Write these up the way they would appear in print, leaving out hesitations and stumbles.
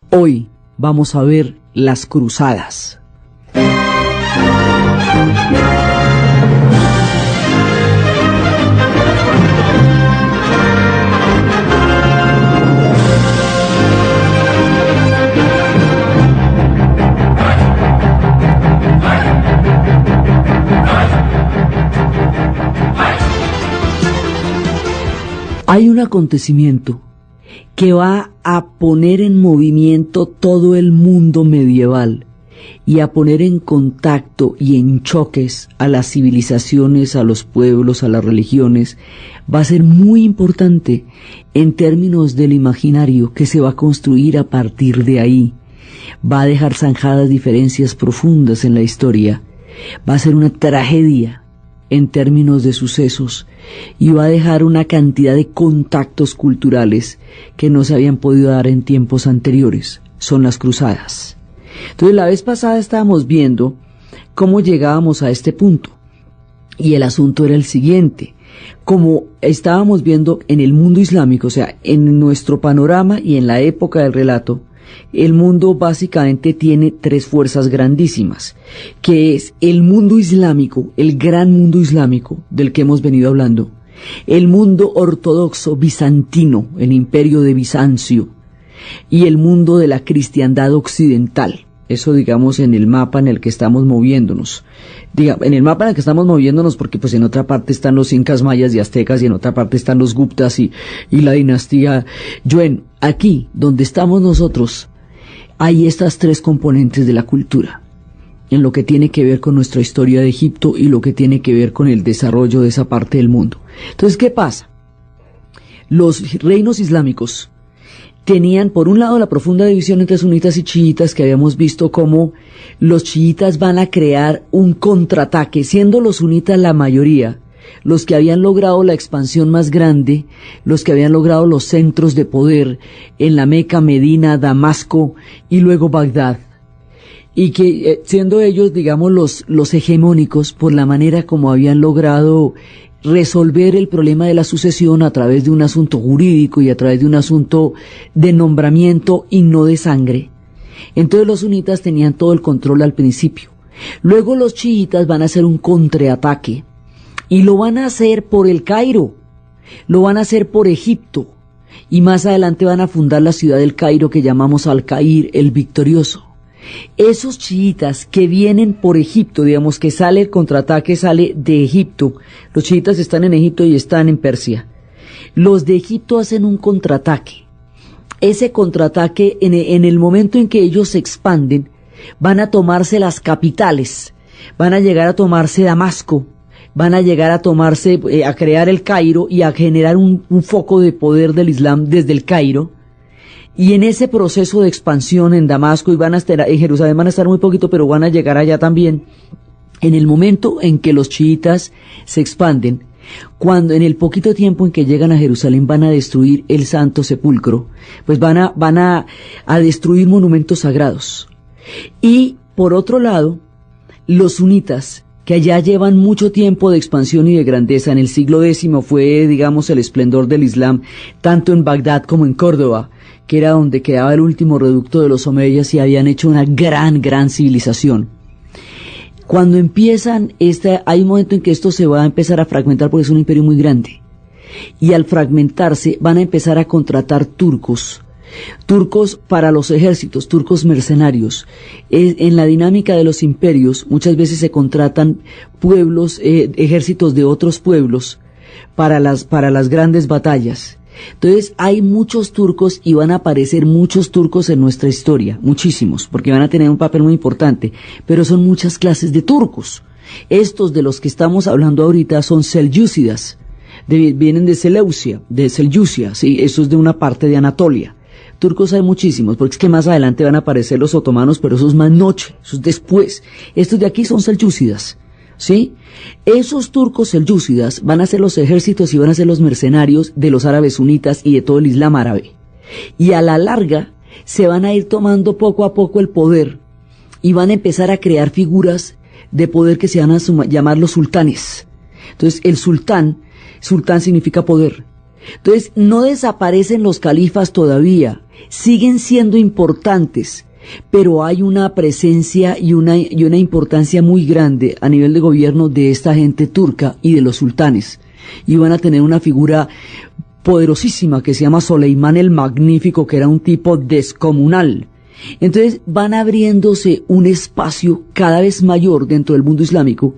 Hoy vamos a ver las cruzadas. Hay un acontecimiento que va a poner en movimiento todo el mundo medieval y a poner en contacto y en choques a las civilizaciones, a los pueblos, a las religiones. Va a ser muy importante en términos del imaginario que se va a construir a partir de ahí. Va a dejar zanjadas diferencias profundas en la historia. Va a ser una tragedia en términos de sucesos y va a dejar una cantidad de contactos culturales que no se habían podido dar en tiempos anteriores. Son las cruzadas. Entonces la vez pasada estábamos viendo cómo llegábamos a este punto y el asunto era el siguiente. Como estábamos viendo en el mundo islámico, o sea, en nuestro panorama y en la época del relato, el mundo básicamente tiene tres fuerzas grandísimas, que es el mundo islámico, el gran mundo islámico del que hemos venido hablando, el mundo ortodoxo bizantino, el imperio de Bizancio, y el mundo de la cristiandad occidental. Eso digamos en el mapa en el que estamos moviéndonos. En el mapa en el que estamos moviéndonos porque pues en otra parte están los incas, mayas y aztecas y en otra parte están los guptas y la dinastía Yuen. Aquí, donde estamos nosotros, hay estas tres componentes de la cultura, en lo que tiene que ver con nuestra historia de Egipto y lo que tiene que ver con el desarrollo de esa parte del mundo. Entonces, ¿qué pasa? Los reinos islámicos tenían, por un lado, la profunda división entre sunitas y chiitas, que habíamos visto cómo los chiitas van a crear un contraataque, siendo los sunitas la mayoría, los que habían logrado la expansión más grande, los que habían logrado los centros de poder en la Meca, Medina, Damasco y luego Bagdad. Y que siendo ellos, digamos, los hegemónicos por la manera como habían logrado resolver el problema de la sucesión a través de un asunto jurídico y a través de un asunto de nombramiento y no de sangre. Entonces los sunitas tenían todo el control al principio. Luego los chiitas van a hacer un contraataque y lo van a hacer por el Cairo, lo van a hacer por Egipto y más adelante van a fundar la ciudad del Cairo que llamamos Al-Cair el Victorioso. Esos chiitas que vienen por Egipto, digamos que sale el contraataque, sale de Egipto. Los chiitas están en Egipto y están en Persia. Los de Egipto hacen un contraataque. Ese contraataque, en el momento en que ellos se expanden, van a tomarse las capitales, van a llegar a tomarse Damasco, van a llegar a tomarse, a crear el Cairo y a generar un foco de poder del Islam desde el Cairo. Y en ese proceso de expansión en Damasco y en Jerusalén van a estar muy poquito, pero van a llegar allá también. En el momento en que los chiitas se expanden, cuando en el poquito tiempo en que llegan a Jerusalén van a destruir el Santo Sepulcro, pues van a destruir monumentos sagrados. Y por otro lado, los sunitas, que allá llevan mucho tiempo de expansión y de grandeza, en el siglo X fue, digamos, el esplendor del Islam, tanto en Bagdad como en Córdoba, que era donde quedaba el último reducto de los omeyas y habían hecho una gran civilización. Cuando empiezan, hay un momento en que esto se va a empezar a fragmentar porque es un imperio muy grande. Y al fragmentarse van a empezar a contratar turcos para los ejércitos, turcos mercenarios. En la dinámica de los imperios muchas veces se contratan pueblos, ejércitos de otros pueblos para las grandes batallas. Entonces hay muchos turcos y van a aparecer muchos turcos en nuestra historia, muchísimos, porque van a tener un papel muy importante, pero son muchas clases de turcos. Estos de los que estamos hablando ahorita son selyúcidas, vienen de Seleucia, de Selyucia, sí, eso es de una parte de Anatolia. Turcos hay muchísimos, porque es que más adelante van a aparecer los otomanos, pero eso es más noche, eso es después. Estos de aquí son selyúcidas, ¿sí? Esos turcos selyúcidas van a ser los ejércitos y van a ser los mercenarios de los árabes sunitas y de todo el Islam árabe. Y a la larga se van a ir tomando poco a poco el poder y van a empezar a crear figuras de poder que se van a llamar los sultanes. Entonces el sultán significa poder. Entonces no desaparecen los califas todavía. siguen siendo importantes, pero hay una presencia y una importancia muy grande a nivel de gobierno de esta gente turca y de los sultanes. Y van a tener una figura poderosísima que se llama Soleimán el Magnífico, que era un tipo descomunal. Entonces van abriéndose un espacio cada vez mayor dentro del mundo islámico,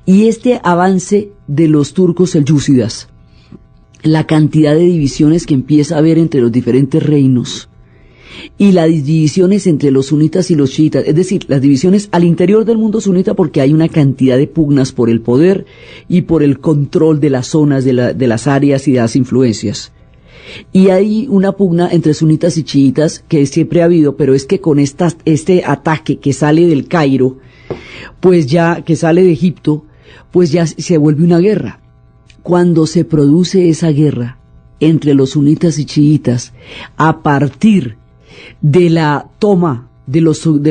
y este avance de los turcos selyúcidas, la cantidad de divisiones que empieza a haber entre los diferentes reinos, y las divisiones entre los sunitas y los chiitas, es decir, las divisiones al interior del mundo sunita, porque hay una cantidad de pugnas por el poder y por el control de las zonas, de las áreas y de las influencias. Y hay una pugna entre sunitas y chiitas que siempre ha habido, pero es que con este ataque que sale del Cairo, pues ya, que sale de Egipto, pues ya se vuelve una guerra. Cuando se produce esa guerra entre los sunitas y chiitas, a partir de la toma de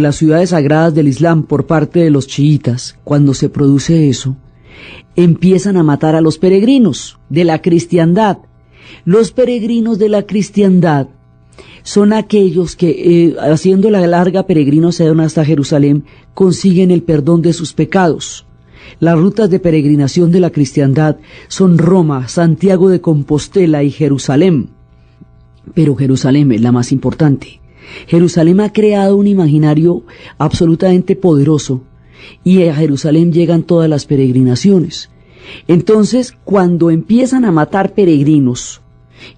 las ciudades sagradas del Islam por parte de los chiitas, cuando se produce eso, empiezan a matar a los peregrinos de la cristiandad. Los peregrinos de la cristiandad son aquellos que, haciendo la larga peregrinación hasta Jerusalén, consiguen el perdón de sus pecados. Las rutas de peregrinación de la cristiandad son Roma, Santiago de Compostela y Jerusalén. Pero Jerusalén es la más importante. Jerusalén ha creado un imaginario absolutamente poderoso, y a Jerusalén llegan todas las peregrinaciones. Entonces, cuando empiezan a matar peregrinos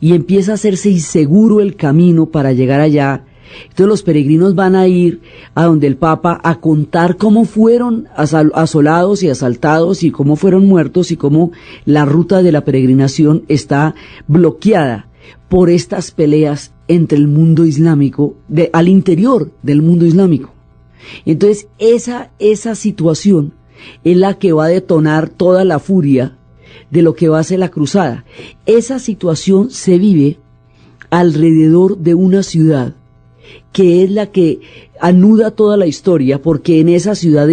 y empieza a hacerse inseguro el camino para llegar allá, entonces los peregrinos van a ir a donde el Papa a contar cómo fueron asolados y asaltados y cómo fueron muertos y cómo la ruta de la peregrinación está bloqueada por estas peleas entre el mundo islámico, al interior del mundo islámico. Entonces esa situación es la que va a detonar toda la furia de lo que va a ser la cruzada. Esa situación se vive alrededor de una ciudad que es la que anuda toda la historia, porque en esa ciudad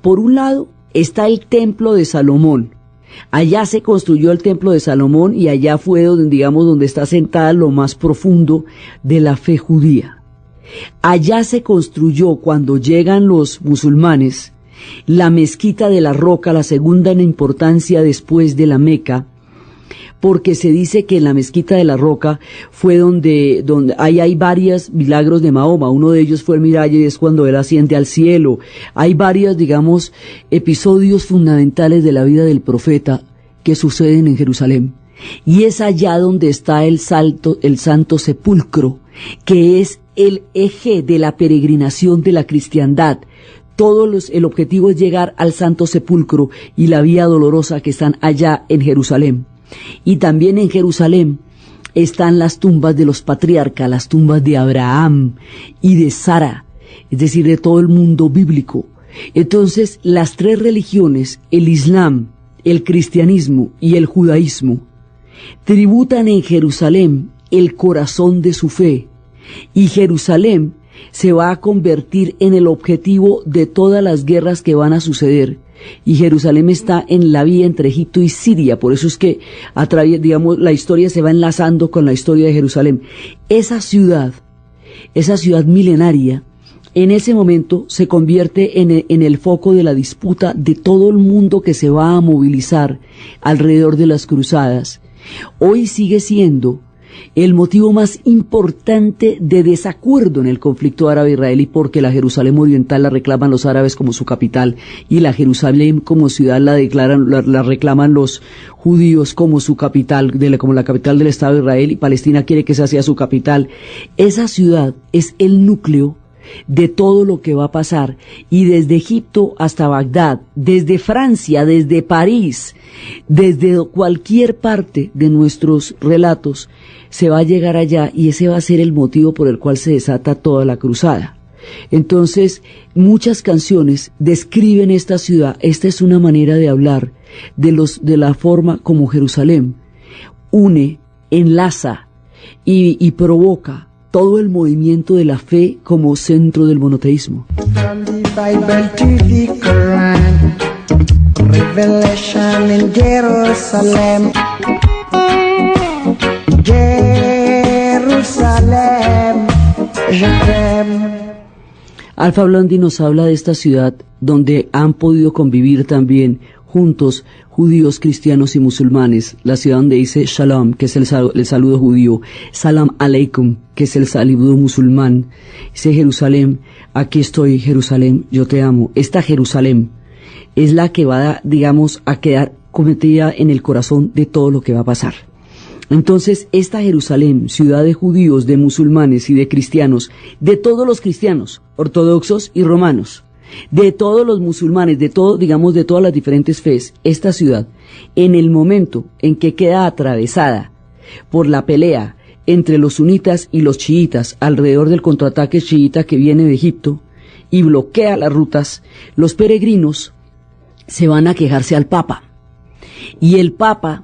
por un lado está el templo de Salomón. Allá se construyó el templo de Salomón y allá fue donde está sentada lo más profundo de la fe judía. Allá se construyó, cuando llegan los musulmanes, la mezquita de la Roca, la segunda en importancia después de la Meca, porque se dice que en la mezquita de la Roca fue donde hay varios milagros de Mahoma. Uno de ellos fue el Miraje, y es cuando él asciende al cielo. Hay varios, episodios fundamentales de la vida del profeta que suceden en Jerusalén. Y es allá donde está el Santo Sepulcro, que es el eje de la peregrinación de la cristiandad. El objetivo es llegar al Santo Sepulcro y la Vía Dolorosa, que están allá en Jerusalén. Y también en Jerusalén están las tumbas de los patriarcas, las tumbas de Abraham y de Sara, es decir, de todo el mundo bíblico. Entonces, las tres religiones, el Islam, el cristianismo y el judaísmo, tributan en Jerusalén el corazón de su fe, y Jerusalén se va a convertir en el objetivo de todas las guerras que van a suceder. Y Jerusalén está en la vía entre Egipto y Siria, por eso es que la historia se va enlazando con la historia de Jerusalén. Esa ciudad milenaria, en ese momento se convierte en el foco de la disputa de todo el mundo que se va a movilizar alrededor de las cruzadas. Hoy sigue siendo el motivo más importante de desacuerdo en el conflicto árabe-israelí, porque la Jerusalén oriental la reclaman los árabes como su capital, y la Jerusalén como ciudad la reclaman los judíos como su capital, como la capital del Estado de Israel, y Palestina quiere que esa sea su capital. Esa ciudad es el núcleo de todo lo que va a pasar, y desde Egipto hasta Bagdad, desde Francia, desde París, desde cualquier parte de nuestros relatos, se va a llegar allá, y ese va a ser el motivo por el cual se desata toda la cruzada. Entonces, muchas canciones describen esta ciudad. Esta es una manera de hablar de la forma como Jerusalén une, enlaza y provoca todo el movimiento de la fe como centro del monoteísmo. From the Bible to the Quran, Revelation in Jerusalem. Jerusalem, Jerusalem, je t'aime. Alfa Blondy nos habla de esta ciudad donde han podido convivir también juntos judíos, cristianos y musulmanes. La ciudad donde dice Shalom, que es el saludo judío, Salam Aleikum, que es el saludo musulmán. Dice Jerusalén, aquí estoy Jerusalén, yo te amo. Esta Jerusalén es la que va, digamos, a quedar cometida en el corazón de todo lo que va a pasar. Entonces, esta Jerusalén, ciudad de judíos, de musulmanes y de cristianos, de todos los cristianos, ortodoxos y romanos, de todos los musulmanes, de todo, digamos, de todas las diferentes fes, esta ciudad, en el momento en que queda atravesada por la pelea entre los sunitas y los chiitas alrededor del contraataque chiita que viene de Egipto y bloquea las rutas, los peregrinos se van a quejarse al Papa. Y el Papa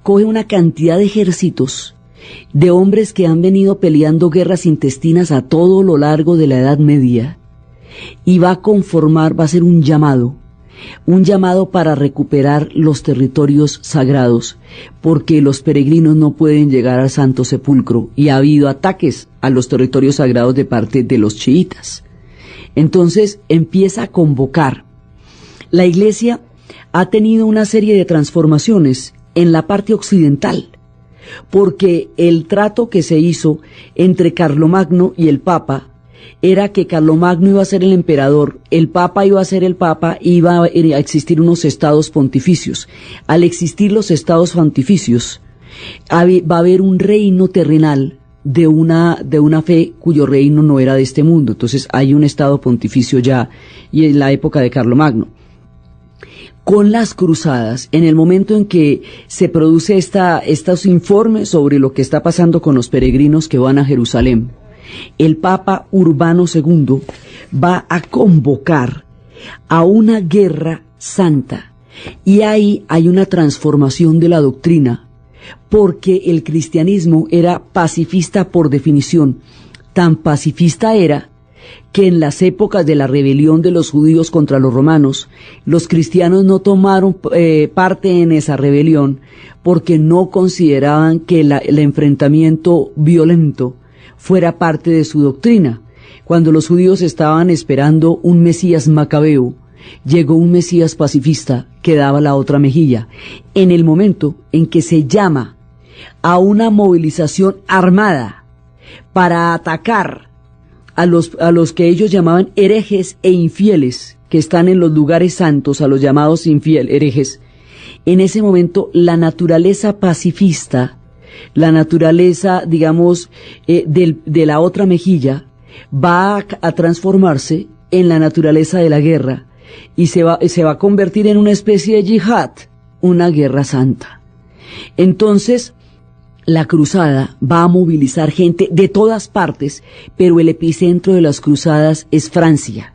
coge una cantidad de ejércitos de hombres que han venido peleando guerras intestinas a todo lo largo de la Edad Media y va a hacer un llamado para recuperar los territorios sagrados, porque los peregrinos no pueden llegar al Santo Sepulcro y ha habido ataques a los territorios sagrados de parte de los chiitas. Entonces empieza a convocar. La Iglesia ha tenido una serie de transformaciones en la parte occidental, porque el trato que se hizo entre Carlomagno y el Papa era que Carlomagno iba a ser el emperador, el Papa iba a ser el Papa, iba a existir unos estados pontificios. Al existir los estados pontificios, va a haber un reino terrenal de una fe cuyo reino no era de este mundo. Entonces hay un estado pontificio ya, y en la época de Carlomagno. Con las cruzadas, en el momento en que se produce estos informes sobre lo que está pasando con los peregrinos que van a Jerusalén, el Papa Urbano II va a convocar a una guerra santa, y ahí hay una transformación de la doctrina, porque el cristianismo era pacifista por definición. Tan pacifista era que en las épocas de la rebelión de los judíos contra los romanos, los cristianos no tomaron parte en esa rebelión porque no consideraban que el enfrentamiento violento fuera parte de su doctrina. Cuando los judíos estaban esperando un Mesías macabeo, llegó un Mesías pacifista que daba la otra mejilla. En el momento en que se llama a una movilización armada para atacar a los que ellos llamaban herejes e infieles, que están en los lugares santos, a los llamados herejes, en ese momento la naturaleza pacifista, la naturaleza, digamos, de la otra mejilla, va a transformarse en la naturaleza de la guerra, y se va a convertir en una especie de yihad, una guerra santa. Entonces, la cruzada va a movilizar gente de todas partes, pero el epicentro de las cruzadas es Francia,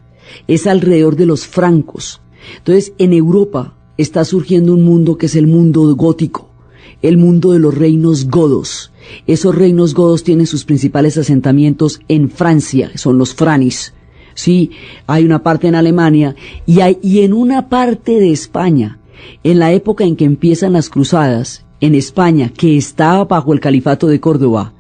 es alrededor de los francos. Entonces, en Europa está surgiendo un mundo que es el mundo gótico, el mundo de los reinos godos. Esos reinos godos tienen sus principales asentamientos en Francia, son los franis. Sí, hay una parte en Alemania y en una parte de España. En la época en que empiezan las cruzadas, en España, que está bajo el califato de Córdoba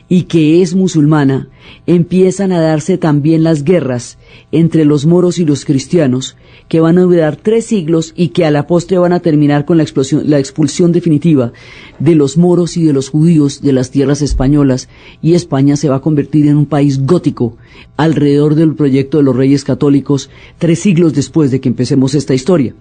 y que es musulmana, empiezan a darse también las guerras entre los moros y los cristianos, que van a durar 3 siglos y que a la postre van a terminar con la expulsión definitiva de los moros y de los judíos de las tierras españolas, y España se va a convertir en un país gótico alrededor del proyecto de los Reyes Católicos 3 siglos después de que empecemos esta historia.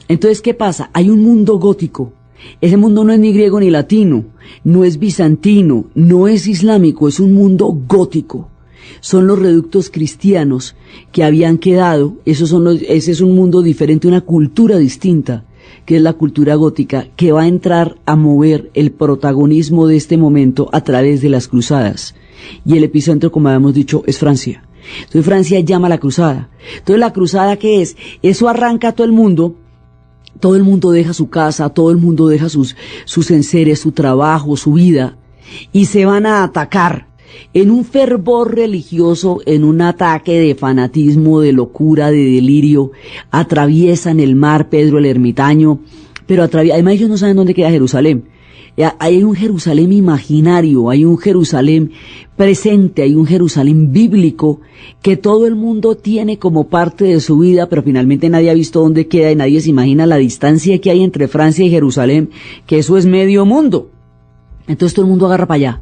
Entonces, ¿qué pasa? Hay un mundo gótico. Ese mundo no es ni griego ni latino, no es bizantino, no es islámico, es un mundo gótico. Son los reductos cristianos que habían quedado, ese es un mundo diferente, una cultura distinta, que es la cultura gótica, que va a entrar a mover el protagonismo de este momento a través de las cruzadas. Y el epicentro, como habíamos dicho, es Francia. Entonces Francia llama a la cruzada. Entonces, ¿la cruzada qué es? Eso arranca a todo el mundo deja su casa, todo el mundo deja sus enseres, su trabajo, su vida, y se van a atacar en un fervor religioso, en un ataque de fanatismo, de locura, de delirio. Atraviesan el mar, Pedro el Ermitaño, pero además ellos no saben dónde queda Jerusalén. Hay un Jerusalén imaginario, hay un Jerusalén presente, hay un Jerusalén bíblico que todo el mundo tiene como parte de su vida, pero finalmente nadie ha visto dónde queda y nadie se imagina la distancia que hay entre Francia y Jerusalén, que eso es medio mundo. Entonces todo el mundo agarra para allá.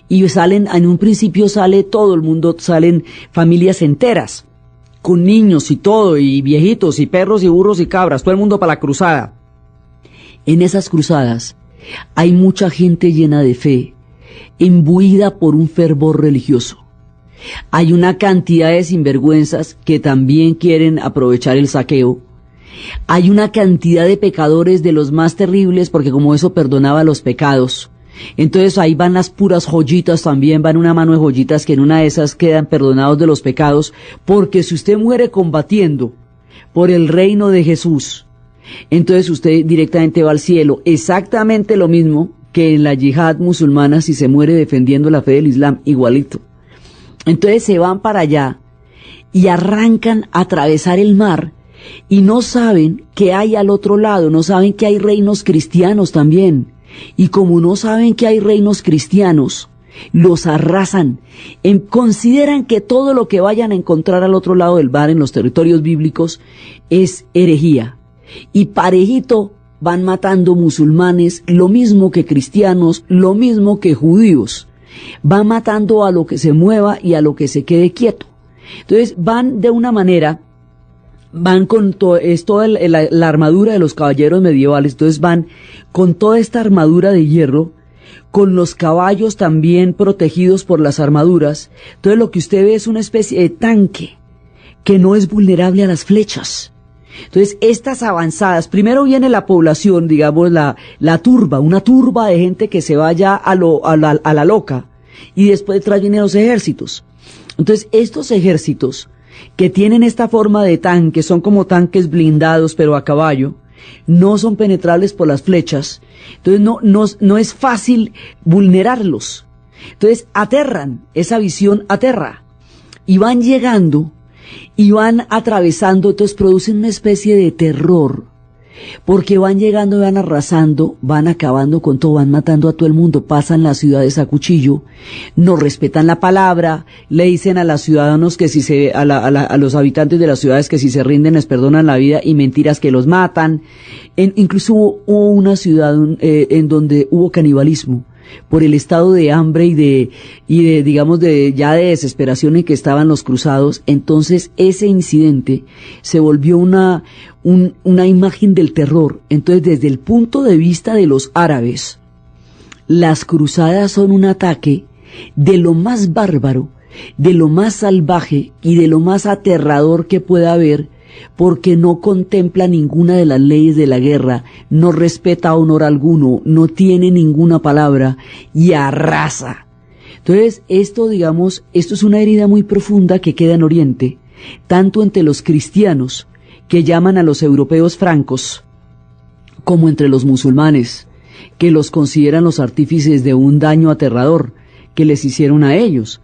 Y salen, en un principio sale todo el mundo, salen familias enteras, con niños y todo, y viejitos, y perros, y burros, y cabras, todo el mundo para la cruzada. En esas cruzadas hay mucha gente llena de fe, imbuida por un fervor religioso. Hay una cantidad de sinvergüenzas que también quieren aprovechar el saqueo. Hay una cantidad de pecadores de los más terribles, porque como eso perdonaba los pecados. Entonces ahí van las puras joyitas también, van una mano de joyitas que en una de esas quedan perdonados de los pecados, porque si usted muere combatiendo por el reino de Jesús, entonces usted directamente va al cielo, exactamente lo mismo que en la yihad musulmana si se muere defendiendo la fe del Islam, igualito. Entonces se van para allá y arrancan a atravesar el mar y no saben que hay al otro lado, no saben que hay reinos cristianos también. Y como no saben que hay reinos cristianos, los arrasan. Consideran que todo lo que vayan a encontrar al otro lado del mar en los territorios bíblicos es herejía. Y parejito van matando musulmanes, lo mismo que cristianos, lo mismo que judíos. Van matando a lo que se mueva y a lo que se quede quieto. Entonces van de una manera, van con toda la armadura de los caballeros medievales, entonces van con toda esta armadura de hierro, con los caballos también protegidos por las armaduras. Entonces lo que usted ve es una especie de tanque que no es vulnerable a las flechas. Entonces estas avanzadas, primero viene la población, digamos la turba, una turba de gente que se vaya a la loca, y después detrás vienen los ejércitos. Entonces estos ejércitos que tienen esta forma de tanque, son como tanques blindados pero a caballo, no son penetrables por las flechas, entonces no es fácil vulnerarlos. Entonces aterran, esa visión aterra, y van llegando, y van atravesando, entonces producen una especie de terror, porque van llegando y van arrasando, van acabando con todo, van matando a todo el mundo, pasan las ciudades a cuchillo, no respetan la palabra, le dicen a los ciudadanos que a los habitantes de las ciudades que si se rinden les perdonan la vida, y mentiras que los matan. Incluso hubo una ciudad en donde hubo canibalismo por el estado de hambre y de digamos ya de desesperación en que estaban los cruzados. Entonces ese incidente se volvió una imagen del terror. Entonces desde el punto de vista de los árabes, las cruzadas son un ataque de lo más bárbaro, de lo más salvaje y de lo más aterrador que pueda haber, porque no contempla ninguna de las leyes de la guerra, no respeta honor alguno, no tiene ninguna palabra y arrasa. Entonces esto es una herida muy profunda que queda en Oriente, tanto entre los cristianos, que llaman a los europeos francos, como entre los musulmanes, que los consideran los artífices de un daño aterrador que les hicieron a ellos.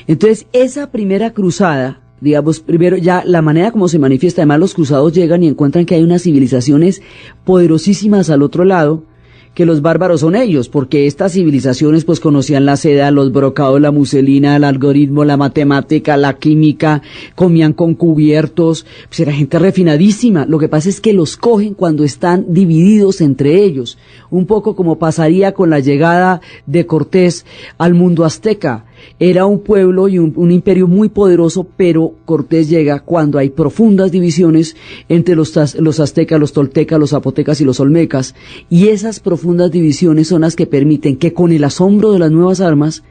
Entonces esa primera cruzada, digamos, primero ya la manera como se manifiesta, además los cruzados llegan y encuentran que hay unas civilizaciones poderosísimas al otro lado, que los bárbaros son ellos, porque estas civilizaciones pues conocían la seda, los brocados, la muselina, el algoritmo, la matemática, la química, comían con cubiertos, pues era gente refinadísima. Lo que pasa es que los cogen cuando están divididos entre ellos, un poco como pasaría con la llegada de Cortés al mundo azteca. Era un pueblo y un imperio muy poderoso, pero Cortés llega cuando hay profundas divisiones entre los aztecas, los toltecas, los zapotecas y los olmecas, y esas profundas divisiones son las que permiten que con el asombro de las nuevas armas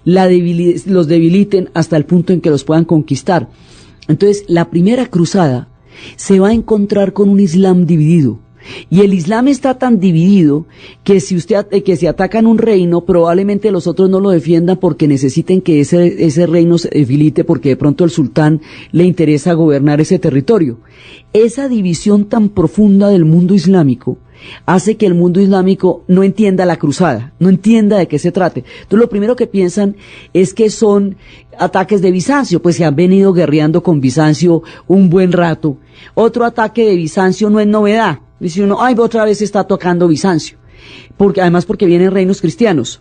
los debiliten hasta el punto en que los puedan conquistar. Entonces la primera cruzada se va a encontrar con un Islam dividido. Y el Islam está tan dividido que si atacan un reino, probablemente los otros no lo defiendan porque necesiten que ese reino se debilite, porque de pronto el sultán le interesa gobernar ese territorio. Esa división tan profunda del mundo islámico hace que el mundo islámico no entienda la cruzada, no entienda de qué se trate. Entonces lo primero que piensan es que son ataques de Bizancio, pues se han venido guerreando con Bizancio un buen rato. Otro ataque de Bizancio no es novedad. Dice uno, ay, otra vez está tocando Bizancio. porque vienen reinos cristianos.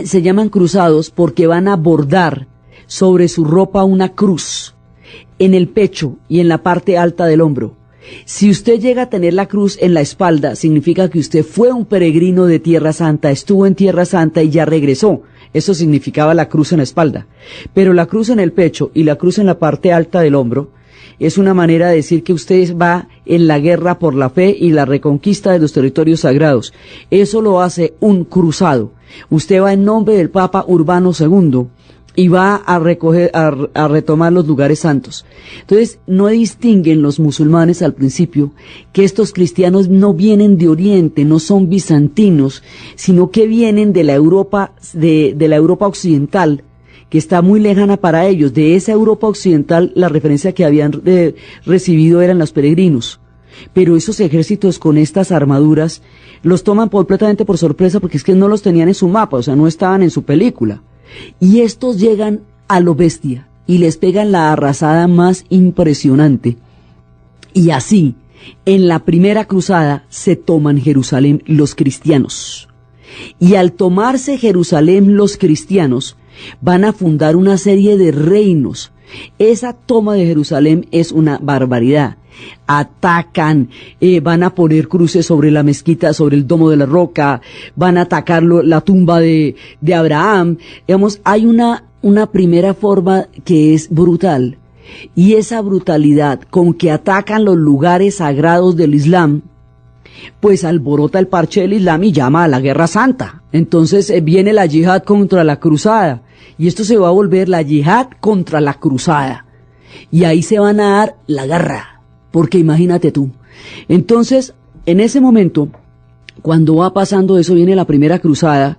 Se llaman cruzados porque van a bordar sobre su ropa una cruz en el pecho y en la parte alta del hombro. Si usted llega a tener la cruz en la espalda, significa que usted fue un peregrino de Tierra Santa, estuvo en Tierra Santa y ya regresó. Eso significaba la cruz en la espalda. Pero la cruz en el pecho y la cruz en la parte alta del hombro es una manera de decir que usted va en la guerra por la fe y la reconquista de los territorios sagrados. Eso lo hace un cruzado. Usted va en nombre del Papa Urbano II y va a retomar los lugares santos. Entonces, no distinguen los musulmanes al principio que estos cristianos no vienen de Oriente, no son bizantinos, sino que vienen de la Europa, de la Europa occidental, que está muy lejana para ellos. De esa Europa occidental, la referencia que habían recibido eran los peregrinos. Pero esos ejércitos con estas armaduras los toman completamente por sorpresa, porque es que no los tenían en su mapa, o sea, no estaban en su película. Y estos llegan a lo bestia y les pegan la arrasada más impresionante. Y así, en la primera cruzada, se toman Jerusalén los cristianos. Y al tomarse Jerusalén los cristianos, van a fundar una serie de reinos. Esa toma de Jerusalén es una barbaridad. Atacan, van a poner cruces sobre la mezquita, sobre el domo de la roca, van a atacar la tumba de Abraham. Digamos, hay una primera forma que es brutal, y esa brutalidad con que atacan los lugares sagrados del Islam, pues alborota el parche del Islam y llama a la guerra santa. Entonces viene la yihad contra la cruzada, y esto se va a volver la yihad contra la cruzada, y ahí se van a dar la guerra. Porque imagínate tú. Entonces, en ese momento, cuando va pasando eso, viene la primera cruzada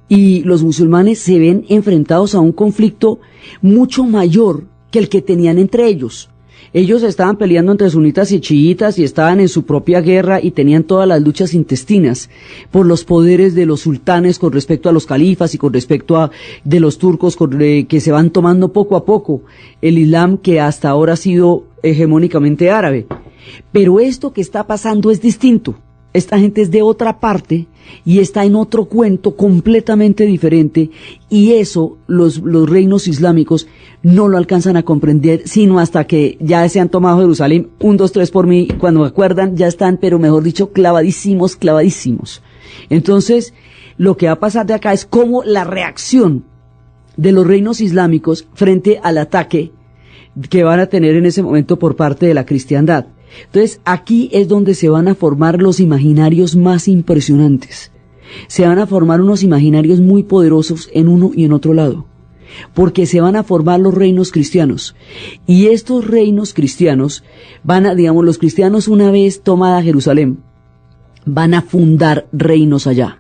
y los musulmanes se ven enfrentados a un conflicto mucho mayor que el que tenían entre ellos. Ellos estaban peleando entre sunitas y chiitas y estaban en su propia guerra y tenían todas las luchas intestinas por los poderes de los sultanes con respecto a los califas y con respecto a de los turcos que se van tomando poco a poco el Islam, que hasta ahora ha sido hegemónicamente árabe. Pero esto que está pasando es distinto. Esta gente es de otra parte y está en otro cuento completamente diferente, y eso los reinos islámicos no lo alcanzan a comprender sino hasta que ya se han tomado Jerusalén. 1, 2, 3 por mí, cuando me acuerdan ya están, pero mejor dicho, clavadísimos. Entonces, lo que va a pasar de acá es cómo la reacción de los reinos islámicos frente al ataque que van a tener en ese momento por parte de la cristiandad. Entonces, aquí es donde se van a formar los imaginarios más impresionantes. Se van a formar unos imaginarios muy poderosos en uno y en otro lado, porque se van a formar los reinos cristianos. Y estos reinos cristianos los cristianos, una vez tomada Jerusalén, van a fundar reinos allá.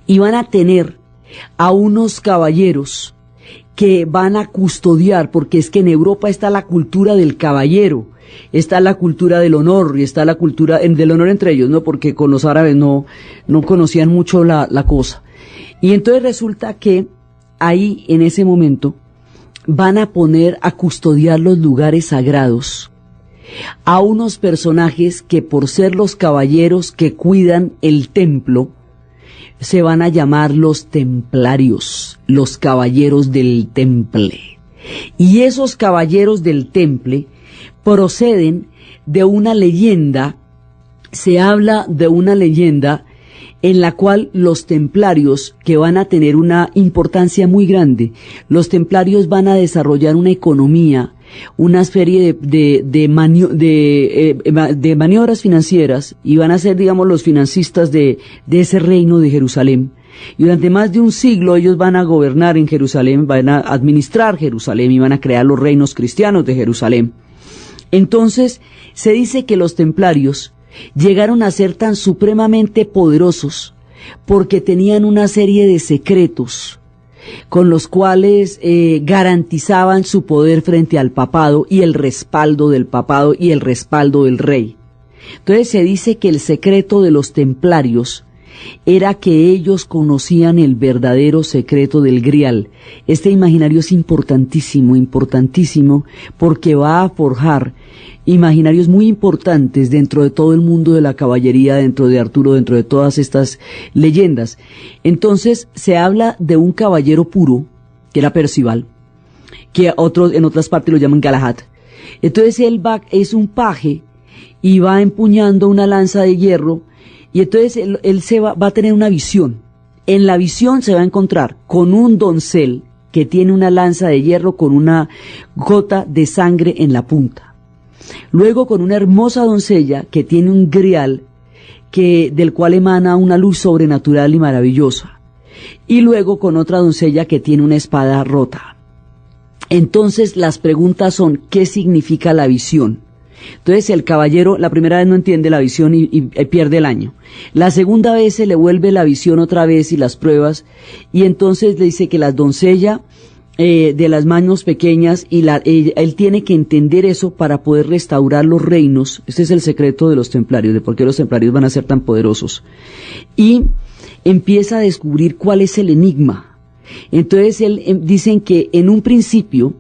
Y van a tener a unos caballeros que van a custodiar, porque es que en Europa está la cultura del caballero, está la cultura del honor y está la cultura del honor entre ellos, ¿no? Porque con los árabes no conocían mucho la cosa. Y entonces resulta que ahí, en ese momento, van a poner a custodiar los lugares sagrados a unos personajes que, por ser los caballeros que cuidan el templo, se van a llamar los templarios, los caballeros del temple. Y esos caballeros del temple proceden de una leyenda. Se habla de una leyenda en la cual los templarios, que van a tener una importancia muy grande, los templarios van a desarrollar una economía, una serie de maniobras financieras, y van a ser, digamos, los financistas de ese reino de Jerusalén. Y durante más de un siglo ellos van a gobernar en Jerusalén, van a administrar Jerusalén y van a crear los reinos cristianos de Jerusalén. Entonces, se dice que los templarios llegaron a ser tan supremamente poderosos porque tenían una serie de secretos con los cuales garantizaban su poder frente al papado y el respaldo del papado y el respaldo del rey. Entonces se dice que el secreto de los templarios era que ellos conocían el verdadero secreto del Grial. Este imaginario es importantísimo, importantísimo, porque va a forjar imaginarios muy importantes dentro de todo el mundo de la caballería, dentro de Arturo, dentro de todas estas leyendas. Entonces se habla de un caballero puro, que era Percival, que otros en otras partes lo llaman Galahad. Entonces es un paje y va empuñando una lanza de hierro, y entonces él va a tener una visión. En la visión se va a encontrar con un doncel que tiene una lanza de hierro con una gota de sangre en la punta. Luego con una hermosa doncella que tiene un grial del cual emana una luz sobrenatural y maravillosa. Y luego con otra doncella que tiene una espada rota. Entonces las preguntas son, ¿qué significa la visión? Entonces el caballero la primera vez no entiende la visión y pierde el año. La segunda vez se le vuelve la visión otra vez y las pruebas, y entonces le dice que la doncella de las manos pequeñas, y él tiene que entender eso para poder restaurar los reinos. Este es el secreto de los templarios, de por qué los templarios van a ser tan poderosos. Y empieza a descubrir cuál es el enigma. Entonces dicen que en un principio,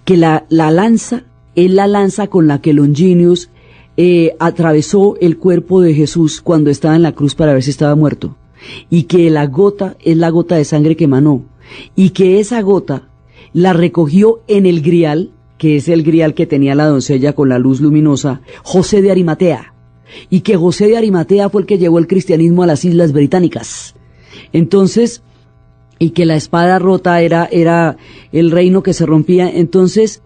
que la lanza es la lanza con la que Longinus atravesó el cuerpo de Jesús cuando estaba en la cruz para ver si estaba muerto, y que la gota es la gota de sangre que emanó, y que esa gota la recogió en el grial, que es el grial que tenía la doncella con la luz luminosa, José de Arimatea, y que José de Arimatea fue el que llevó el cristianismo a las Islas Británicas. Entonces, y que la espada rota era el reino que se rompía. Entonces,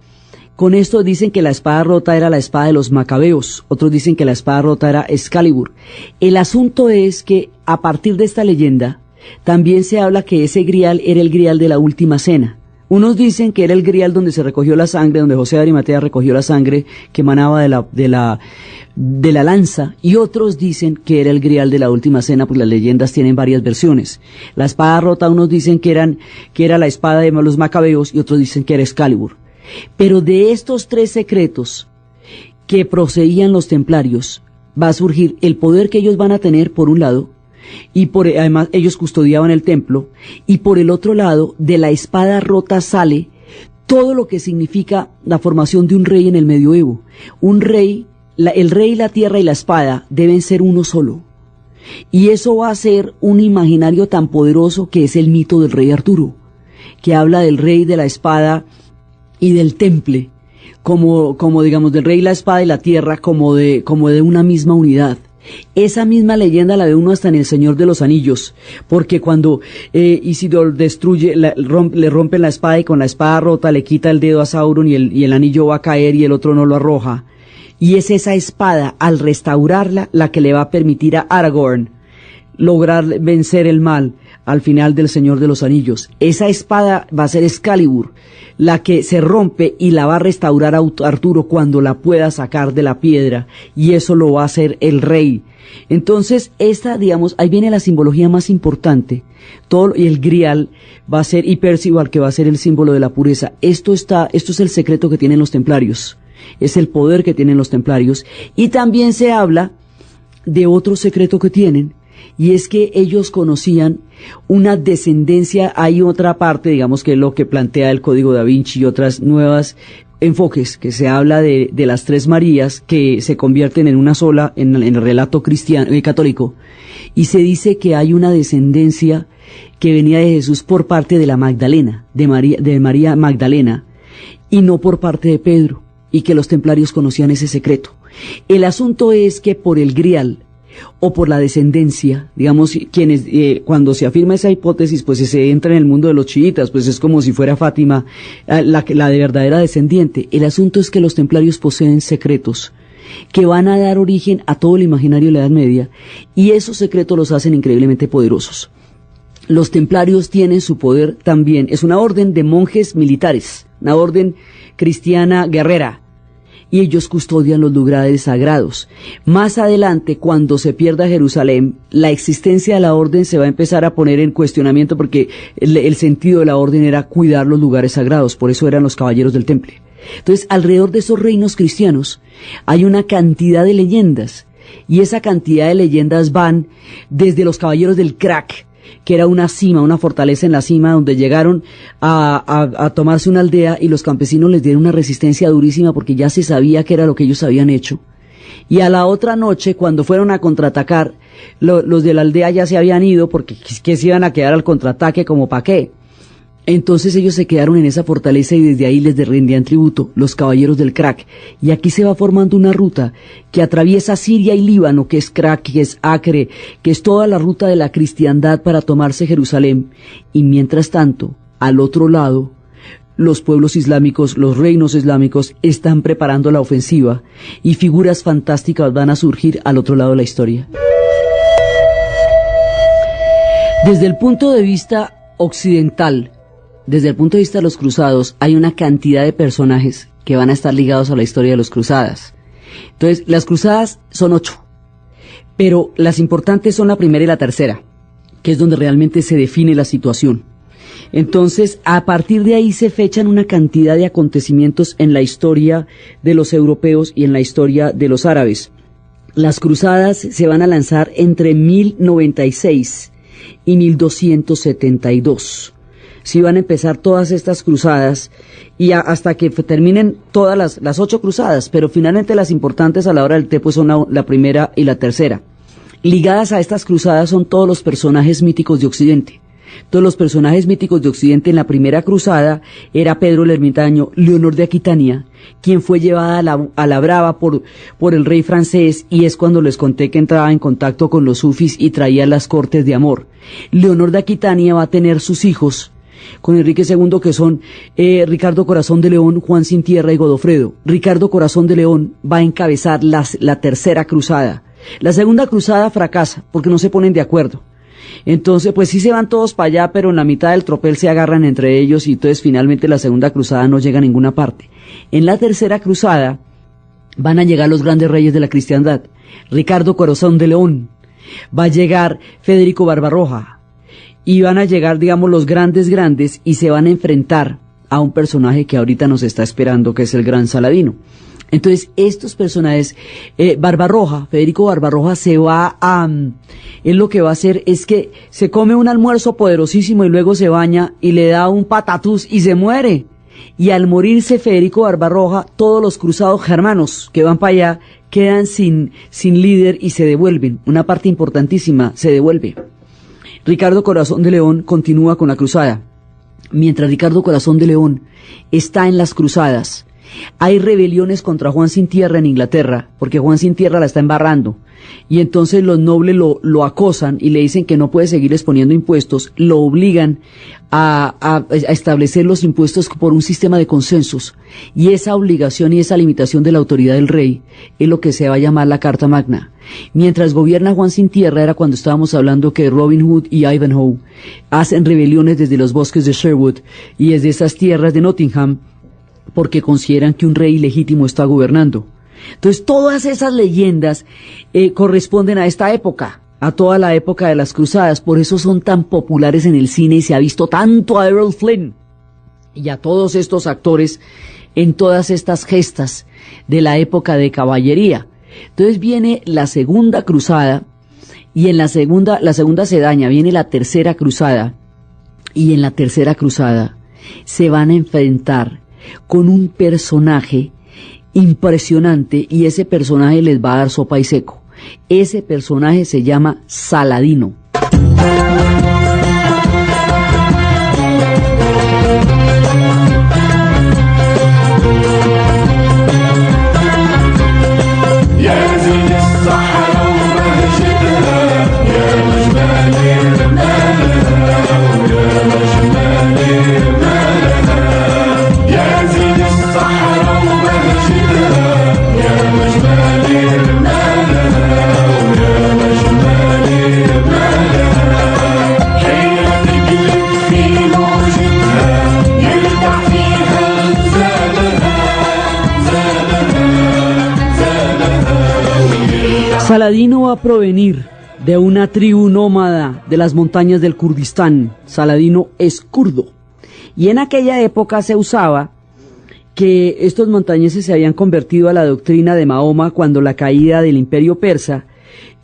con esto dicen que la espada rota era la espada de los macabeos, otros dicen que la espada rota era Excalibur. El asunto es que a partir de esta leyenda también se habla que ese grial era el grial de la última cena. Unos dicen que era el grial donde se recogió la sangre, donde José de Arimatea recogió la sangre que emanaba de la lanza, y otros dicen que era el grial de la última cena, porque las leyendas tienen varias versiones. La espada rota, unos dicen que era la espada de los macabeos, y otros dicen que era Excalibur. Pero de estos tres secretos que poseían los templarios va a surgir el poder que ellos van a tener por un lado, y además ellos custodiaban el templo, y por el otro lado de la espada rota sale todo lo que significa la formación de un rey en el medioevo. Un rey, el rey, la tierra y la espada deben ser uno solo, y eso va a ser un imaginario tan poderoso que es el mito del rey Arturo, que habla del rey, de la espada y del temple, como digamos del rey, la espada y la tierra, como de una misma unidad. Esa misma leyenda la ve uno hasta en El Señor de los Anillos, porque cuando Isildur destruye, le rompen la espada, y con la espada rota le quita el dedo a Sauron, y el anillo va a caer y el otro no lo arroja, y es esa espada, al restaurarla, la que le va a permitir a Aragorn lograr vencer el mal al final del Señor de los Anillos. Esa espada va a ser Excalibur, la que se rompe y la va a restaurar a Arturo cuando la pueda sacar de la piedra, y eso lo va a hacer el rey. Entonces, digamos, ahí viene la simbología más importante. Y el grial va a ser, y Percival, que va a ser el símbolo de la pureza. Esto es el secreto que tienen los templarios. Es el poder que tienen los templarios. Y también se habla de otro secreto que tienen, y es que ellos conocían una descendencia. Hay otra parte, digamos, que es lo que plantea el Código Da Vinci y otras nuevas enfoques, que se habla de las tres Marías que se convierten en una sola en el relato cristiano y católico, y se dice que hay una descendencia que venía de Jesús por parte de la Magdalena, de María Magdalena, y no por parte de Pedro, y que los templarios conocían ese secreto. El asunto es que por el grial o por la descendencia, digamos, cuando se afirma esa hipótesis, pues se entra en el mundo de los chiitas, pues es como si fuera Fátima la de verdadera descendiente. El asunto es que los templarios poseen secretos que van a dar origen a todo el imaginario de la Edad Media, y esos secretos los hacen increíblemente poderosos. Los templarios tienen su poder también, es una orden de monjes militares, una orden cristiana guerrera, y ellos custodian los lugares sagrados. Más adelante, cuando se pierda Jerusalén, la existencia de la orden se va a empezar a poner en cuestionamiento, porque el sentido de la orden era cuidar los lugares sagrados, por eso eran los caballeros del temple. Entonces, alrededor de esos reinos cristianos hay una cantidad de leyendas y esa cantidad de leyendas van desde los caballeros del Crack, que era una cima, una fortaleza en la cima donde llegaron a tomarse una aldea y los campesinos les dieron una resistencia durísima porque ya se sabía que era lo que ellos habían hecho. Y a la otra noche, cuando fueron a contraatacar, los de la aldea ya se habían ido porque que se iban a quedar al contraataque, como pa' qué. Entonces ellos se quedaron en esa fortaleza y desde ahí les rendían tributo, los caballeros del Crack. Y aquí se va formando una ruta que atraviesa Siria y Líbano, que es Crack, que es Acre, que es toda la ruta de la cristiandad para tomarse Jerusalén. Y mientras tanto, al otro lado, los pueblos islámicos, los reinos islámicos están preparando la ofensiva y figuras fantásticas van a surgir al otro lado de la historia. Desde el punto de vista occidental, desde el punto de vista de los cruzados, hay una cantidad de personajes que van a estar ligados a la historia de los cruzadas. Entonces, las cruzadas son 8, pero las importantes son la primera y la tercera, que es donde realmente se define la situación. Entonces, a partir de ahí se fechan una cantidad de acontecimientos en la historia de los europeos y en la historia de los árabes. Las cruzadas se van a lanzar entre 1096 y 1272. Sí van a empezar todas estas cruzadas y hasta que terminen todas las 8 cruzadas, pero finalmente las importantes a la hora del té pues son la primera y la tercera. Ligadas a estas cruzadas son todos los personajes míticos de Occidente. Todos los personajes míticos de Occidente en la primera cruzada era Pedro el Ermitaño, Leonor de Aquitania, quien fue llevada a la brava por el rey francés, y es cuando les conté que entraba en contacto con los sufis y traía las cortes de amor. Leonor de Aquitania va a tener sus hijos con Enrique II, que son Ricardo Corazón de León, Juan Sin Tierra y Godofredo. Ricardo Corazón de León va a encabezar la tercera cruzada. La segunda cruzada fracasa porque no se ponen de acuerdo. Entonces, pues sí se van todos para allá, pero en la mitad del tropel se agarran entre ellos y entonces finalmente la segunda cruzada no llega a ninguna parte. En la tercera cruzada van a llegar los grandes reyes de la cristiandad. Ricardo Corazón de León, va a llegar Federico Barbarroja, y van a llegar, digamos, los grandes y se van a enfrentar a un personaje que ahorita nos está esperando, que es el gran Saladino. Entonces, estos personajes, Barbarroja, Federico Barbarroja él lo que va a hacer es que se come un almuerzo poderosísimo y luego se baña y le da un patatús y se muere. Y al morirse Federico Barbarroja, todos los cruzados germanos que van para allá quedan sin líder y se devuelven. Una parte importantísima se devuelve. Ricardo Corazón de León continúa con la cruzada. Mientras Ricardo Corazón de León está en las cruzadas, hay rebeliones contra Juan Sin Tierra en Inglaterra, porque Juan Sin Tierra la está embarrando, y entonces los nobles lo acosan y le dicen que no puede seguir exponiendo impuestos, lo obligan a establecer los impuestos por un sistema de consensos, y esa obligación y esa limitación de la autoridad del rey es lo que se va a llamar la Carta Magna. Mientras gobierna Juan Sin Tierra era cuando estábamos hablando que Robin Hood y Ivanhoe hacen rebeliones desde los bosques de Sherwood y desde esas tierras de Nottingham, porque consideran que un rey legítimo está gobernando. Entonces todas esas leyendas corresponden a esta época, a toda la época de las cruzadas. Por eso son tan populares en el cine y se ha visto tanto a Errol Flynn y a todos estos actores en todas estas gestas de la época de caballería. Entonces viene la segunda cruzada, y en la segunda se daña, viene la tercera cruzada, y en la tercera cruzada se van a enfrentar con un personaje impresionante, y ese personaje les va a dar sopa y seco. Ese personaje se llama Saladino. Saladino va a provenir de una tribu nómada de las montañas del Kurdistán. Saladino es kurdo. Y en aquella época se usaba que estos montañeses se habían convertido a la doctrina de Mahoma cuando la caída del imperio persa,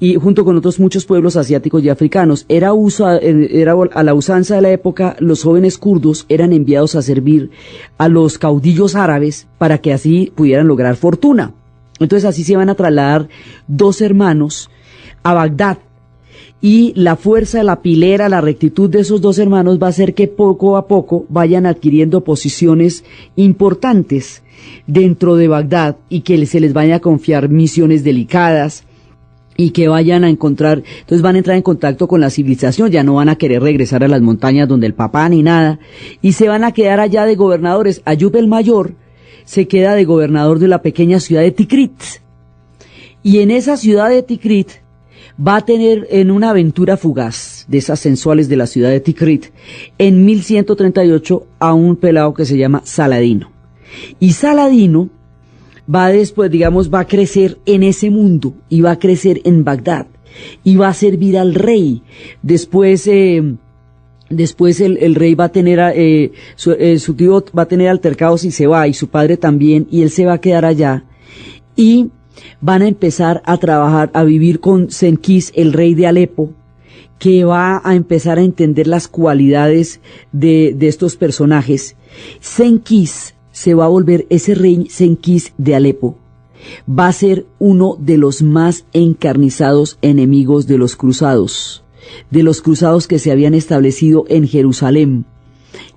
y junto con otros muchos pueblos asiáticos y africanos, era a la usanza de la época, los jóvenes kurdos eran enviados a servir a los caudillos árabes para que así pudieran lograr fortuna. Entonces así se van a trasladar 2 hermanos a Bagdad, y la fuerza, la pilera, la rectitud de esos 2 hermanos va a hacer que poco a poco vayan adquiriendo posiciones importantes dentro de Bagdad y que se les vaya a confiar misiones delicadas y que vayan a encontrar, entonces van a entrar en contacto con la civilización, ya no van a querer regresar a las montañas donde el papá ni nada, y se van a quedar allá de gobernadores. Ayub el Mayor se queda de gobernador de la pequeña ciudad de Tikrit, y en esa ciudad de Tikrit va a tener en una aventura fugaz de esas sensuales de la ciudad de Tikrit, en 1138 a un pelado que se llama Saladino. Y Saladino va después, va a crecer en ese mundo y va a crecer en Bagdad y va a servir al rey. Después el rey va a tener, su tío va a tener altercados y se va, y su padre también, y él se va a quedar allá. Y van a empezar a trabajar, a vivir con Senkis, el rey de Alepo, que va a empezar a entender las cualidades de estos personajes. Senkis se va a volver, ese rey Senkis de Alepo va a ser uno de los más encarnizados enemigos de los cruzados que se habían establecido en Jerusalén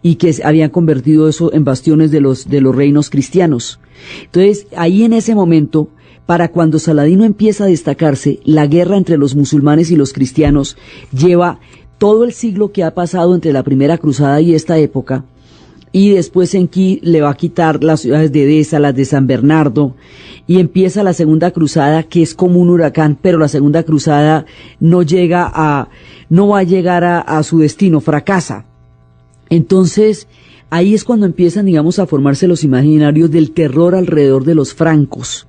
y que habían convertido eso en bastiones de los reinos cristianos. Entonces, ahí en ese momento, para cuando Saladino empieza a destacarse, la guerra entre los musulmanes y los cristianos lleva todo el siglo que ha pasado entre la primera cruzada y esta época, y después Enki le va a quitar las ciudades de Edesa, las de San Bernardo, y empieza la segunda cruzada, que es como un huracán, pero la segunda cruzada no va a llegar a su destino, fracasa. Entonces, ahí es cuando empiezan, a formarse los imaginarios del terror alrededor de los francos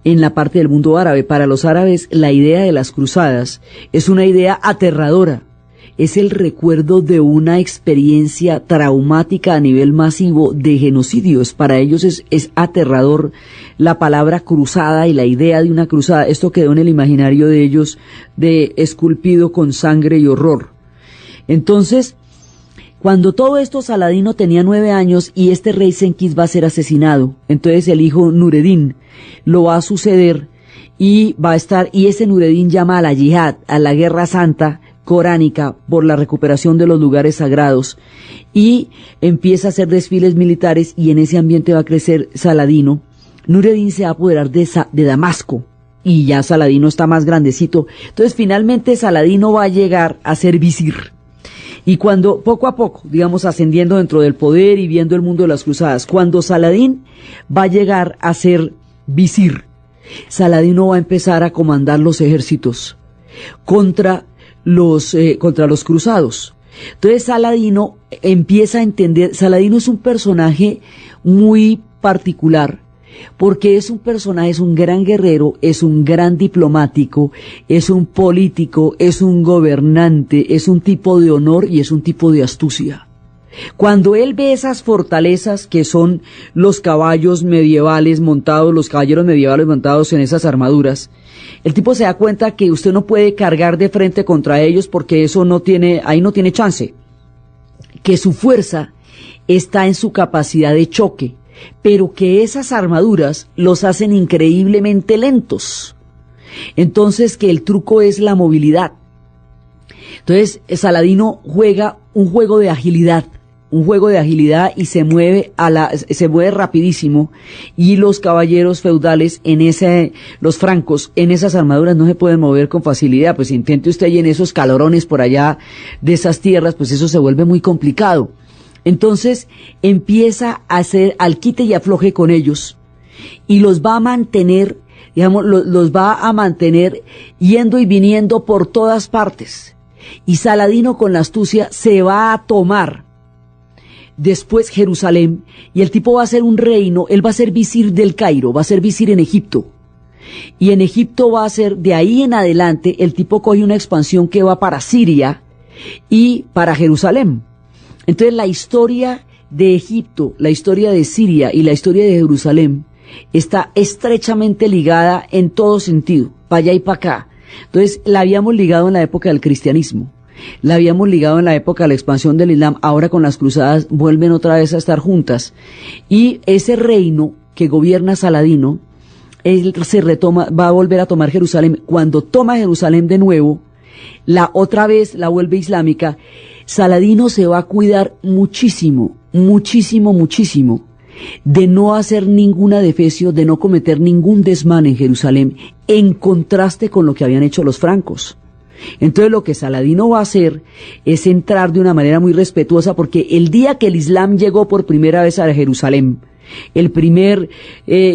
en la parte del mundo árabe. Para los árabes, la idea de las cruzadas es una idea aterradora. Es el recuerdo de una experiencia traumática a nivel masivo de genocidios. Para ellos es aterrador la palabra cruzada y la idea de una cruzada. Esto quedó en el imaginario de ellos, de esculpido con sangre y horror. Entonces, cuando todo esto, Saladino tenía 9 años y este rey Senkis va a ser asesinado. Entonces el hijo Nureddin lo va a suceder y ese Nureddin llama a la yihad, a la guerra santa coránica por la recuperación de los lugares sagrados, y empieza a hacer desfiles militares, y en ese ambiente va a crecer Saladino. Nureddin se va a apoderar de Damasco, y ya Saladino está más grandecito. Entonces finalmente Saladino va a llegar a ser visir. Y cuando, poco a poco, ascendiendo dentro del poder y viendo el mundo de las cruzadas, cuando Saladín va a llegar a ser visir, Saladino va a empezar a comandar los ejércitos contra los cruzados. Entonces Saladino empieza a entender. Saladino es un personaje muy particular, porque es un personaje, es un gran guerrero, es un gran diplomático, es un político, es un gobernante, es un tipo de honor y es un tipo de astucia. Cuando él ve esas fortalezas que son los caballeros medievales montados en esas armaduras, el tipo se da cuenta que usted no puede cargar de frente contra ellos porque ahí no tiene chance. Que su fuerza está en su capacidad de choque, pero que esas armaduras los hacen increíblemente lentos. Entonces, que el truco es la movilidad. Entonces, Saladino juega un juego de agilidad y se mueve rapidísimo, y los caballeros feudales los francos en esas armaduras no se pueden mover con facilidad. Pues intente usted ahí en esos calorones por allá de esas tierras, pues eso se vuelve muy complicado. Entonces empieza a hacer al quite y afloje con ellos, y los va a mantener, los va a mantener yendo y viniendo por todas partes. Y Saladino, con la astucia, se va a tomar después Jerusalén, y el tipo va a ser un reino. Él va a ser visir del Cairo, va a ser visir en Egipto, y en Egipto va a ser, de ahí en adelante, el tipo coge una expansión que va para Siria y para Jerusalén. Entonces la historia de Egipto, la historia de Siria y la historia de Jerusalén está estrechamente ligada en todo sentido, para allá y para acá. Entonces, la habíamos ligado en la época del cristianismo, la habíamos ligado en la época de la expansión del Islam, ahora con las cruzadas vuelven otra vez a estar juntas. Y ese reino que gobierna Saladino, él se retoma, va a volver a tomar Jerusalén. Cuando toma Jerusalén de nuevo, la otra vez la vuelve islámica, Saladino se va a cuidar muchísimo, muchísimo, muchísimo de no hacer ningún adefesio, de no cometer ningún desmán en Jerusalén, en contraste con lo que habían hecho los francos. Entonces lo que Saladino va a hacer es entrar de una manera muy respetuosa, porque el día que el Islam llegó por primera vez a Jerusalén, el primer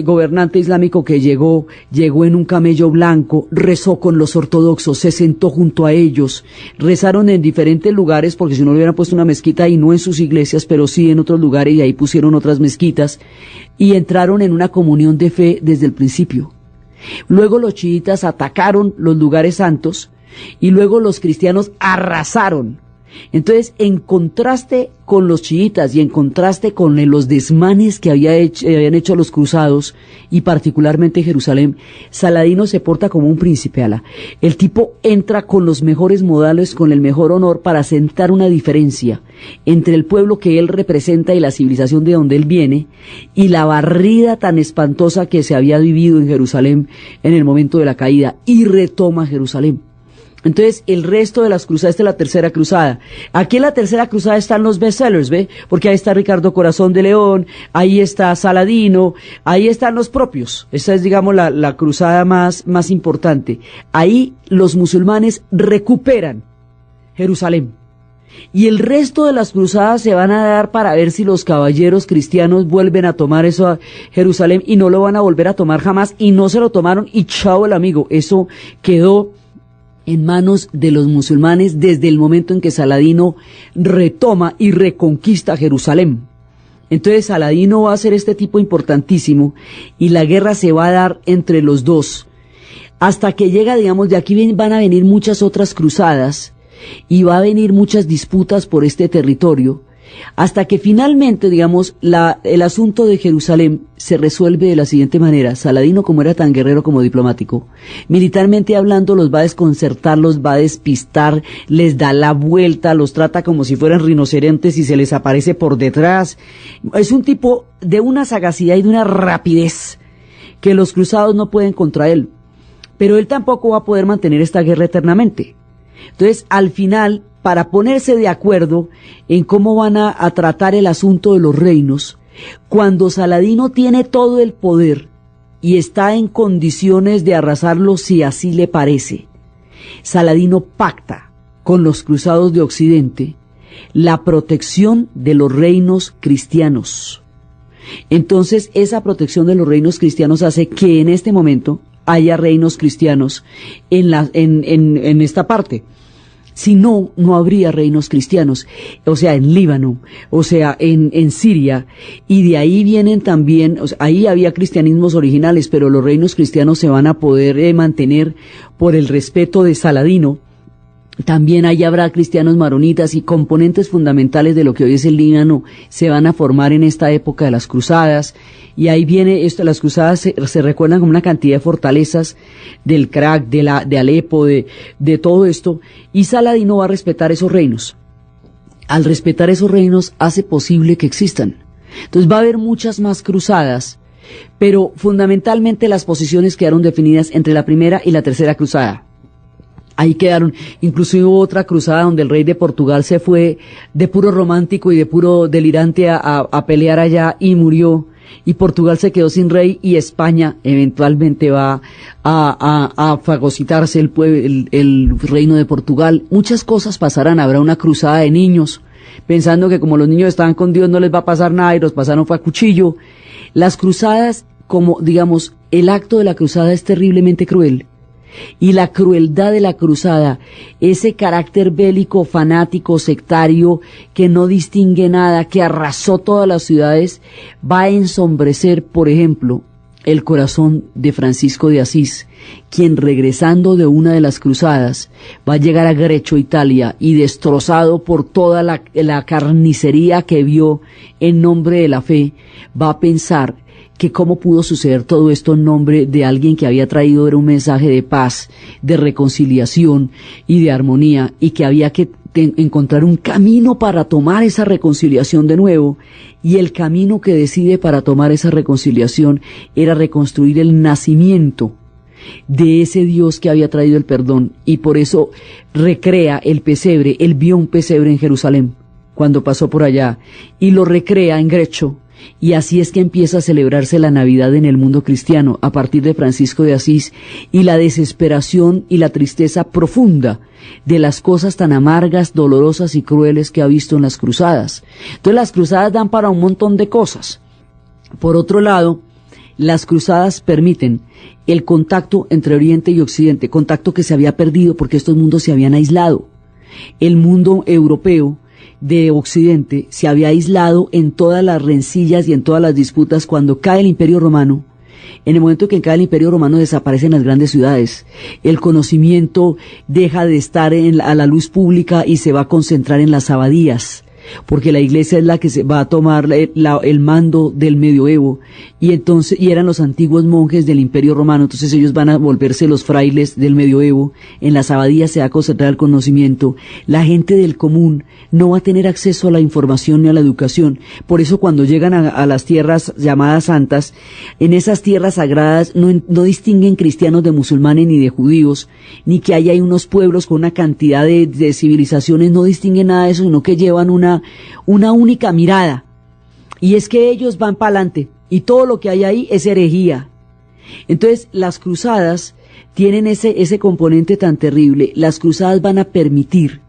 gobernante islámico que llegó en un camello blanco, rezó con los ortodoxos, se sentó junto a ellos, rezaron en diferentes lugares, porque si no le hubieran puesto una mezquita y no en sus iglesias, pero sí en otros lugares, y ahí pusieron otras mezquitas, y entraron en una comunión de fe desde el principio. Luego los chiitas atacaron los lugares santos, y luego los cristianos arrasaron. Entonces, en contraste con los chiitas y en contraste con los desmanes que habían hecho los cruzados, y particularmente Jerusalén, Saladino se porta como un príncipe, ala. El tipo entra con los mejores modales, con el mejor honor, para sentar una diferencia entre el pueblo que él representa y la civilización de donde él viene, y la barrida tan espantosa que se había vivido en Jerusalén en el momento de la caída, y retoma Jerusalén. Entonces, el resto de las cruzadas, esta es la tercera cruzada. Aquí en la tercera cruzada están los bestsellers, ¿ve? Porque ahí está Ricardo Corazón de León, ahí está Saladino, ahí están los propios. Esta es, digamos, la cruzada más importante. Ahí los musulmanes recuperan Jerusalén. Y el resto de las cruzadas se van a dar para ver si los caballeros cristianos vuelven a tomar eso a Jerusalén, y no lo van a volver a tomar jamás, y no se lo tomaron, y chao el amigo. Eso quedó en manos de los musulmanes desde el momento en que Saladino retoma y reconquista Jerusalén. Entonces Saladino va a ser este tipo importantísimo, y la guerra se va a dar entre los dos, hasta que llega, digamos, de aquí van a venir muchas otras cruzadas, y va a venir muchas disputas por este territorio, hasta que finalmente, digamos, el asunto de Jerusalén se resuelve de la siguiente manera. Saladino, como era tan guerrero como diplomático, militarmente hablando, los va a desconcertar, los va a despistar, les da la vuelta, los trata como si fueran rinocerontes y se les aparece por detrás. Es un tipo de una sagacidad y de una rapidez que los cruzados no pueden contra él, pero él tampoco va a poder mantener esta guerra eternamente. Entonces, al final, para ponerse de acuerdo en cómo van a tratar el asunto de los reinos, cuando Saladino tiene todo el poder y está en condiciones de arrasarlo si así le parece, Saladino pacta con los cruzados de Occidente la protección de los reinos cristianos. Entonces, esa protección de los reinos cristianos hace que en este momento haya reinos cristianos en esta parte. Si no, no habría reinos cristianos, o sea, en Líbano, o sea, en Siria, y de ahí vienen también, o sea, ahí había cristianismos originales, pero los reinos cristianos se van a poder mantener por el respeto de Saladino. También ahí habrá cristianos maronitas, y componentes fundamentales de lo que hoy es el Líbano se van a formar en esta época de las cruzadas. Y ahí viene esto, las cruzadas se recuerdan como una cantidad de fortalezas del Crac, de Alepo, de todo esto, y Saladino va a respetar esos reinos. Al respetar esos reinos hace posible que existan. Entonces va a haber muchas más cruzadas, pero fundamentalmente las posiciones quedaron definidas entre la primera y la tercera cruzada. Ahí quedaron, incluso hubo otra cruzada donde el rey de Portugal se fue de puro romántico y de puro delirante a pelear allá y murió, y Portugal se quedó sin rey, y España eventualmente va a fagocitarse el reino de Portugal. Muchas cosas pasarán, habrá una cruzada de niños, pensando que como los niños estaban con Dios no les va a pasar nada, y los pasaron fue a cuchillo. Las cruzadas, como digamos, el acto de la cruzada es terriblemente cruel. Y la crueldad de la cruzada, ese carácter bélico, fanático, sectario, que no distingue nada, que arrasó todas las ciudades, va a ensombrecer, por ejemplo, el corazón de Francisco de Asís, quien regresando de una de las cruzadas va a llegar a Grecho, Italia, y destrozado por toda la carnicería que vio en nombre de la fe, va a pensar que cómo pudo suceder todo esto en nombre de alguien que había traído era un mensaje de paz, de reconciliación y de armonía, y que había que encontrar un camino para tomar esa reconciliación de nuevo, y el camino que decide para tomar esa reconciliación era reconstruir el nacimiento de ese Dios que había traído el perdón, y por eso recrea el pesebre. Él vio un pesebre en Jerusalén cuando pasó por allá, y lo recrea en Grecho, y así es que empieza a celebrarse la Navidad en el mundo cristiano a partir de Francisco de Asís, y la desesperación y la tristeza profunda de las cosas tan amargas, dolorosas y crueles que ha visto en las cruzadas. Entonces las cruzadas dan para un montón de cosas. Por otro lado, las cruzadas permiten el contacto entre Oriente y Occidente, contacto que se había perdido porque estos mundos se habían aislado. El mundo europeo de Occidente se había aislado en todas las rencillas y en todas las disputas cuando cae el Imperio Romano. En el momento que cae el Imperio Romano desaparecen las grandes ciudades. El conocimiento deja de estar a la luz pública y se va a concentrar en las abadías, porque la iglesia es la que se va a tomar el mando del medioevo, y eran los antiguos monjes del Imperio Romano. Entonces ellos van a volverse los frailes del medioevo. En las abadías se va a concentrar el conocimiento. La gente del común no va a tener acceso a la información ni a la educación. Por eso cuando llegan a las tierras llamadas santas, en esas tierras sagradas no distinguen cristianos de musulmanes ni de judíos, ni que hay unos pueblos con una cantidad de civilizaciones, no distinguen nada de eso, sino que llevan una única mirada, y es que ellos van para adelante y todo lo que hay ahí es herejía. Entonces las cruzadas tienen ese componente tan terrible. Las cruzadas van a permitir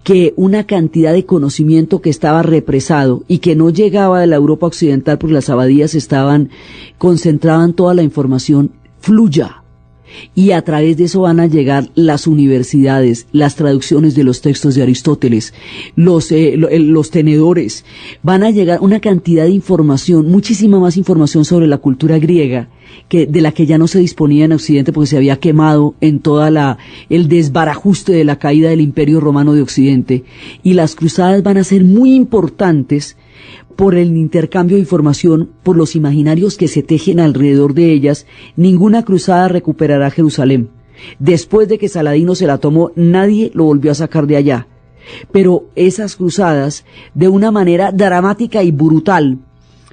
que una cantidad de conocimiento que estaba represado y que no llegaba de la Europa occidental porque las abadías concentraban toda la información, fluya. Y a través de eso van a llegar las universidades, las traducciones de los textos de Aristóteles, los tenedores. Van a llegar una cantidad de información, muchísima más información sobre la cultura griega, de la que ya no se disponía en Occidente porque se había quemado en toda el desbarajuste de la caída del Imperio Romano de Occidente. Y las cruzadas van a ser muy importantes por el intercambio de información, por los imaginarios que se tejen alrededor de ellas. Ninguna cruzada recuperará Jerusalén. Después de que Saladino se la tomó, nadie lo volvió a sacar de allá. Pero esas cruzadas, de una manera dramática y brutal,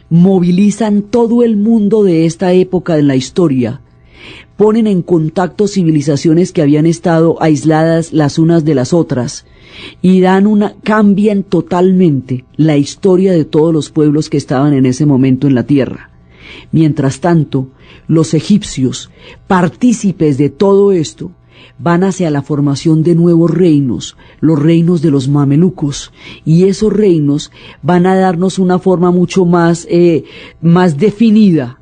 movilizan todo el mundo de esta época en la historia. Ponen en contacto civilizaciones que habían estado aisladas las unas de las otras, y cambian totalmente la historia de todos los pueblos que estaban en ese momento en la tierra. Mientras tanto, los egipcios, partícipes de todo esto, van hacia la formación de nuevos reinos, los reinos de los mamelucos, y esos reinos van a darnos una forma mucho más definida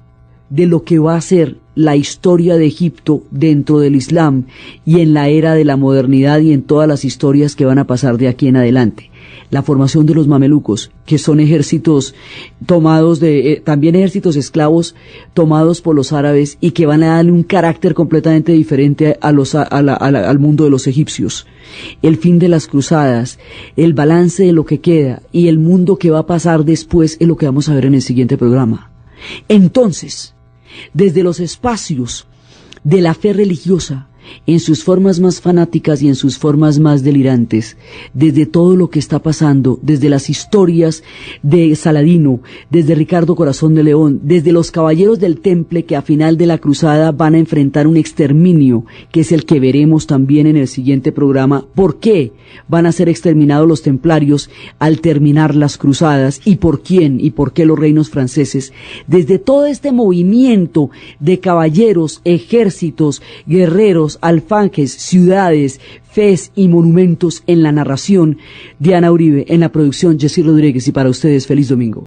de lo que va a ser la historia de Egipto dentro del Islam y en la era de la modernidad y en todas las historias que van a pasar de aquí en adelante. La formación de los mamelucos, que son ejércitos tomados también ejércitos esclavos tomados por los árabes y que van a darle un carácter completamente diferente al mundo de los egipcios. El fin de las cruzadas, el balance de lo que queda y el mundo que va a pasar después es lo que vamos a ver en el siguiente programa. Entonces, desde los espacios de la fe religiosa, en sus formas más fanáticas y en sus formas más delirantes, desde todo lo que está pasando, desde las historias de Saladino, desde Ricardo Corazón de León, desde los caballeros del Temple que a final de la cruzada van a enfrentar un exterminio, que es el que veremos también en el siguiente programa. ¿Por qué van a ser exterminados los templarios al terminar las cruzadas? ¿Y por quién? ¿Y por qué los reinos franceses? Desde todo este movimiento de caballeros, ejércitos, guerreros, alfanjes, ciudades, fes y monumentos en la narración, Diana Uribe, en la producción Jessy Rodríguez, y para ustedes feliz domingo.